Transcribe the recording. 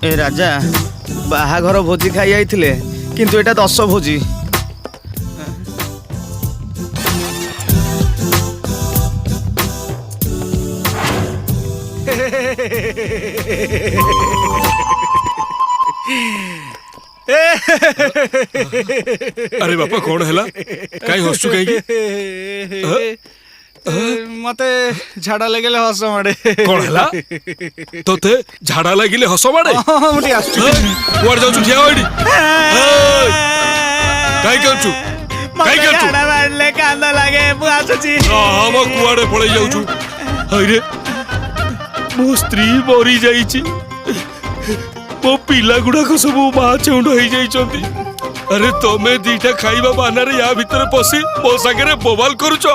ए राजा बाहाघर भोजी खाई आइथिले किंतु एटा 10 भोजी। अरे बापा कौन है कहीं हसु कहीं मते झाड़ा लगेले हस माडे। कौन है तोते झाड़ा लगिले हस माडे मुठी आसु कुआड़ जाउछु ठिया होइडी काई करछु काई करछु झाड़ा मारले कांद लागे मु आसुची हम कुआड़े पळै जाउछु। अरे मो स्त्री मरी जाइछि मो पिला गुड़ाक सब माँ चेउंड हो जाइछन्ति। अरे तमे दीटा खाइबा बानारे या भितर पसी मो सागरे बोबाल करूछ।